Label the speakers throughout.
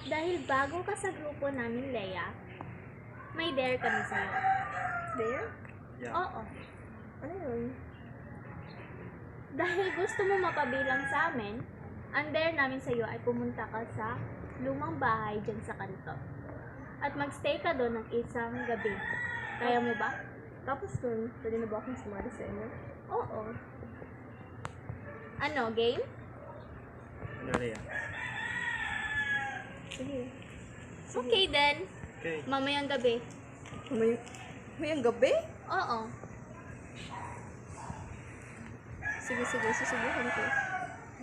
Speaker 1: At dahil bago ka sa grupo namin, Leia, may dare kami sa'yo.
Speaker 2: There?
Speaker 3: Yeah.
Speaker 1: Oo.
Speaker 2: Ano yun?
Speaker 1: Dahil gusto mo mapabilang sa amin, ang dare namin sa'yo ay pumunta ka sa lumang bahay dyan sa kanto. At magstay ka doon ng isang gabi. Kaya mo ba?
Speaker 2: Tapos nun, pwede na ba akong sumali sa inyo?
Speaker 1: Oo. Ano, game?
Speaker 3: Ano Leia?
Speaker 2: Sige.
Speaker 1: Okay then.
Speaker 3: Okay.
Speaker 1: Mamayang gabi.
Speaker 2: May gabi?
Speaker 1: Oo.
Speaker 2: Sige, susubukan ko.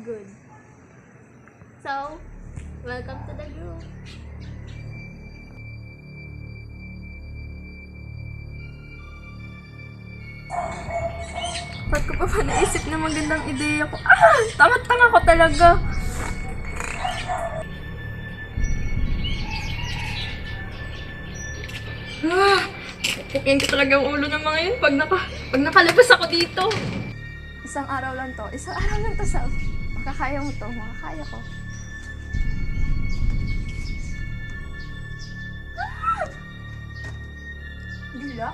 Speaker 1: Good. So, welcome to the group.
Speaker 2: Ba't ko pa naisip na magandang ideya ko? Tanga-tanga ko talaga. Pupukin ko talaga ang ulo ng mga yun pag nakalabas ako dito. Isang araw lang to, Sal. Makakaya mo to, makakaya ko. Gila?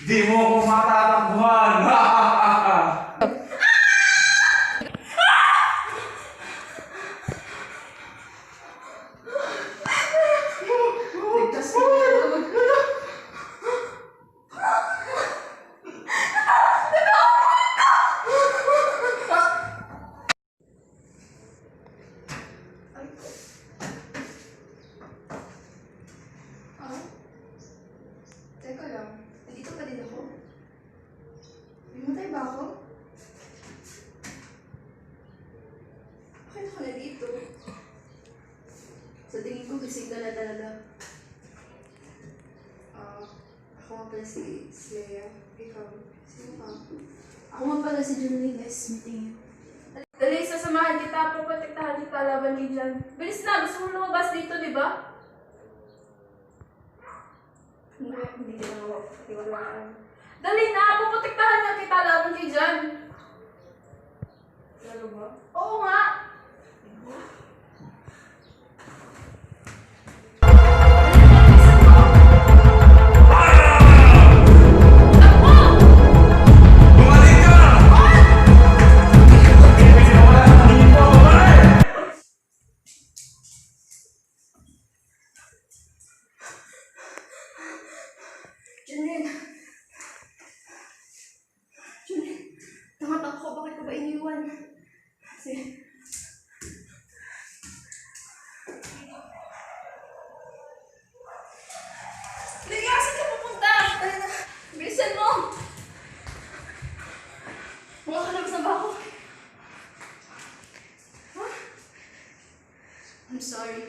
Speaker 3: Di mo ko matatakbuhan!
Speaker 2: Teka lang, nandito pa din ako? Namatay ba ako? Bakit ako nandito? Sa tingin ko, gising ka na talaga. Ako nga pala si Leia. Ikaw, sino ka? Ako nga pala si Julie. Nice meeting you. Dali, sasamahan kita, puprotektahan kita laban kay Jan. Bilis na, gusto mo lumabas dito, di ba? Hindi na ako patiwalaan. Dali na! Puprotektahan nga kita laban kay Jan! Ano ba? Oo nga! Junlin! Junlin! Tangat ako, bakit ka ba iniwan? Sige. Liga, saan ka pupunta? Bilisan mo! Makakalabas na ba ako? Huh? I'm sorry.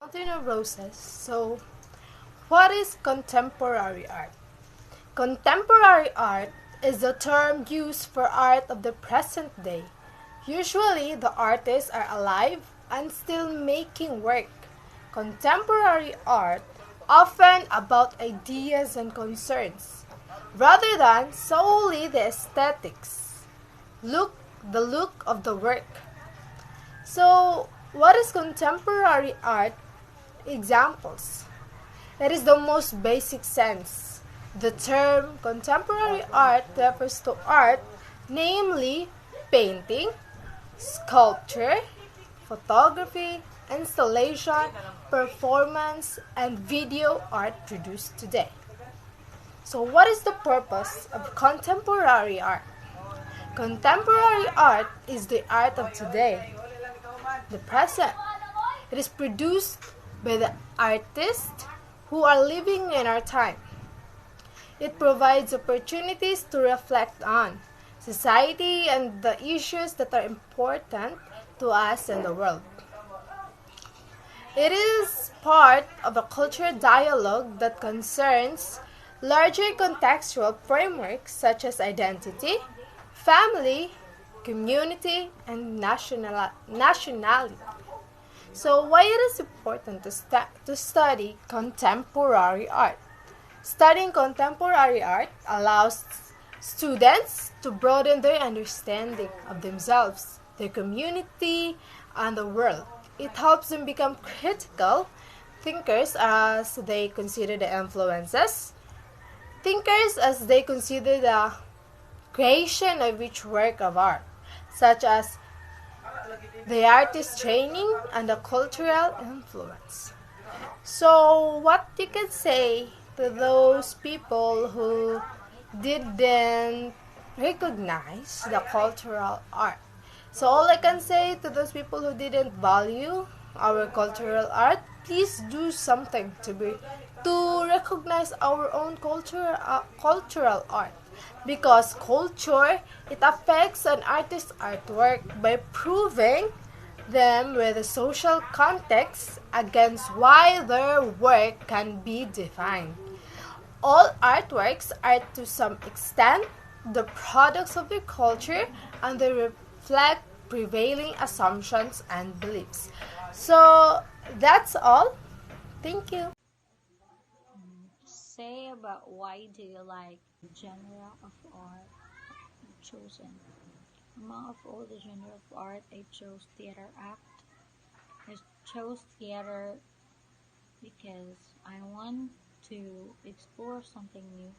Speaker 4: Mountain of Roses. So, what is contemporary art? Contemporary art is the term used for art of the present day. Usually, the artists are alive and still making work. Contemporary art often about ideas and concerns, rather than solely the aesthetics. The look of the work. So, what is contemporary art? Examples. It is the most basic sense. The term contemporary art refers to art, namely painting, sculpture, photography, installation, performance, and video art produced today. So, what is the purpose of contemporary art? Contemporary art is the art of today, the present. It is produced by the artists who are living in our time. It provides opportunities to reflect on society and the issues that are important to us and the world. It is part of a cultural dialogue that concerns larger contextual frameworks such as identity, family, community, and nationality. So, why it is important to study contemporary art? Studying contemporary art allows students to broaden their understanding of themselves, their community, and the world. It helps them become critical thinkers as they consider the influences, thinkers as they consider the creation of each work of art, such as the artist training and the cultural influence. So, what you can say to those people who didn't recognize the cultural art? So, all I can say to those people who didn't value our cultural art, please do something to recognize our own cultural art. Because culture, it affects an artist's artwork by proving them with a social context against why their work can be defined. All artworks are to some extent the products of their culture and they reflect prevailing assumptions and beliefs. So that's all. Thank you.
Speaker 5: Say about why do you like genre of art chosen? Among of all the genre of art, I chose theater act. I chose theater because I want to explore something new.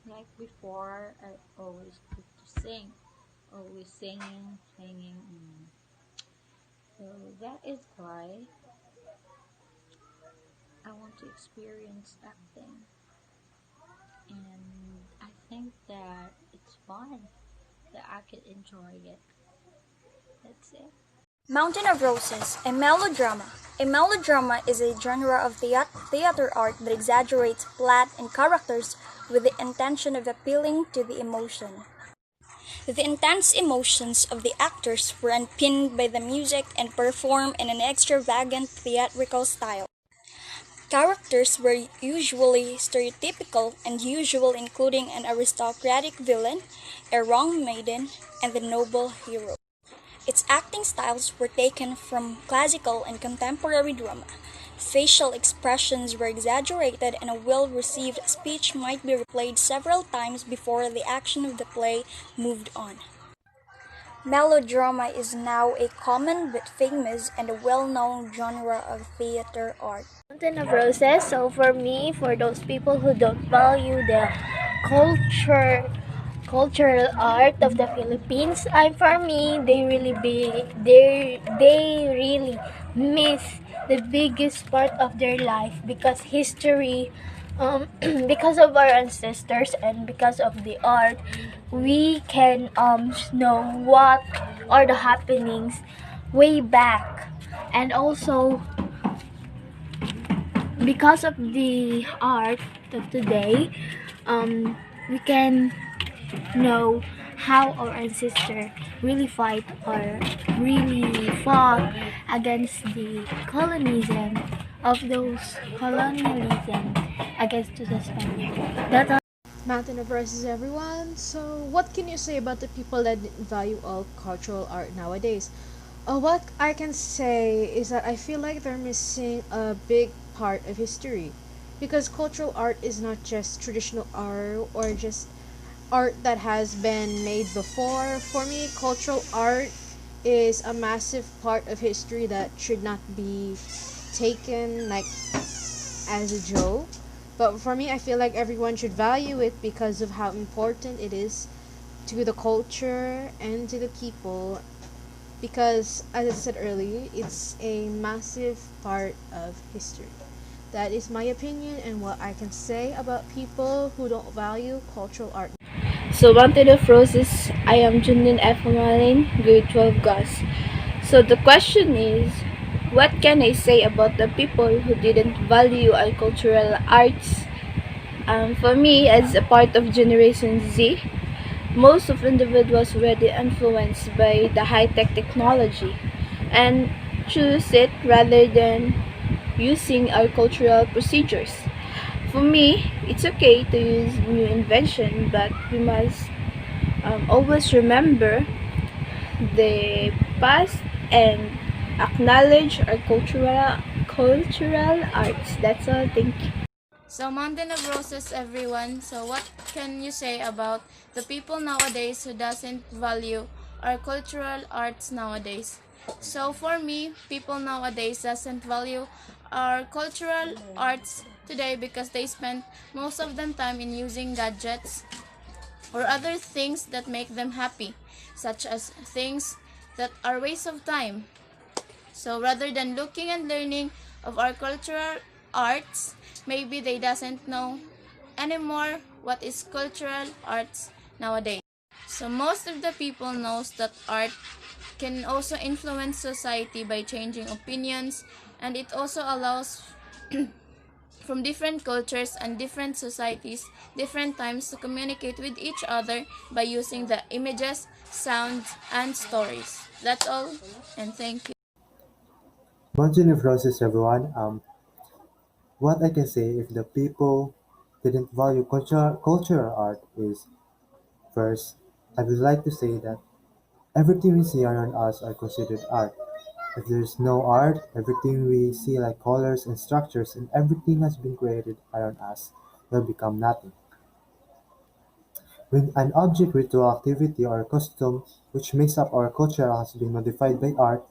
Speaker 5: Like before, I always get to sing, always singing. So that is why I want to experience acting. And I think that it's fun, that I could enjoy it. That's it.
Speaker 6: Mountain of Roses, a melodrama. A melodrama is a genre of theater art that exaggerates plot and characters with the intention of appealing to the emotion. The intense emotions of the actors were unpinned by the music and performed in an extravagant theatrical style. Characters were usually stereotypical and usual, including an aristocratic villain, a wronged maiden, and the noble hero. Its acting styles were taken from classical and contemporary drama. Facial expressions were exaggerated, and a well received speech might be replayed several times before the action of the play moved on. Melodrama is now a common but famous and a well known genre of theater art.
Speaker 1: Mountain of Roses. So for me, for those people who don't value the culture, cultural art of the Philippines, and for me, they really miss the biggest part of their life because history, because of our ancestors and because of the art, we can know what are the happenings way back, and also because of the art of today, we can know how our ancestors really fight or really fought against the colonialism of those colonialism against the Spaniards. That's
Speaker 4: Mountain of Roses, everyone. So, what can you say about the people that value all cultural art nowadays? What I can say is that I feel like they're missing a big part of history because cultural art is not just traditional art or just art that has been made before. For me, cultural art is a massive part of history that should not be taken like as a joke. But for me, I feel like everyone should value it because of how important it is to the culture and to the people. Because, as I said earlier, it's a massive part of history. That is my opinion and what I can say about people who don't value cultural art.
Speaker 2: So, Mountain of Roses, I am Junlin F. Malin, grade 12 GAS. So, the question is, what can I say about the people who didn't value our cultural arts? For me, as a part of Generation Z, most of individuals already influenced by the high-tech technology and choose it rather than using our cultural procedures. For me, it's okay to use new invention, but we must always remember the past and acknowledge our cultural arts. That's all. Thank you.
Speaker 7: So, Mountain of Roses, everyone. So, what can you say about the people nowadays who doesn't value our cultural arts nowadays? So, for me, people nowadays doesn't value our cultural arts today because they spend most of them time in using gadgets or other things that make them happy, such as things that are waste of time. So rather than looking and learning of our cultural arts, maybe they doesn't know anymore what is cultural arts nowadays. So most of the people knows that art can also influence society by changing opinions, and it also allows from different cultures and different societies, different times to communicate with each other by using the images, sounds, and stories. That's all, and thank you.
Speaker 8: Mountain of Roses, everyone. What I can say if the people didn't value cultural art is first, I would like to say that everything we see around us are considered art. If there's no art, everything we see like colors and structures and everything has been created around us will become nothing. When an object, ritual activity, or custom which makes up our culture has been modified by art,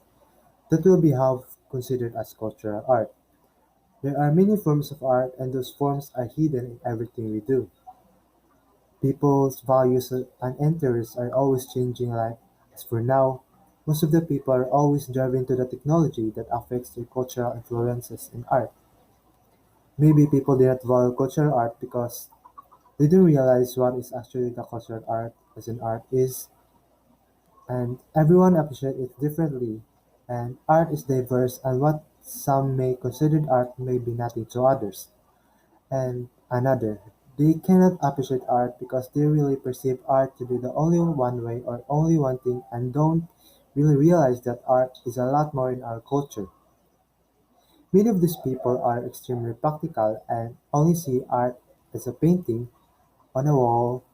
Speaker 8: that will be have considered as cultural art. There are many forms of art and those forms are hidden in everything we do. People's values and interests are always changing like as for now, most of the people are always driven to the technology that affects their cultural influences in art. Maybe people did not value cultural art because they don't realize what is actually the cultural art as an art is, and everyone appreciates it differently, and art is diverse and what some may consider art may be nothing to others. And another, they cannot appreciate art because they really perceive art to be the only one way or only one thing and don't really realize that art is a lot more in our culture. Many of these people are extremely practical and only see art as a painting on a wall,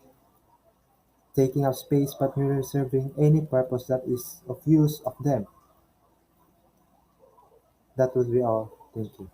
Speaker 8: taking up space but not serving any purpose that is of use of them. That would be all. Thank you.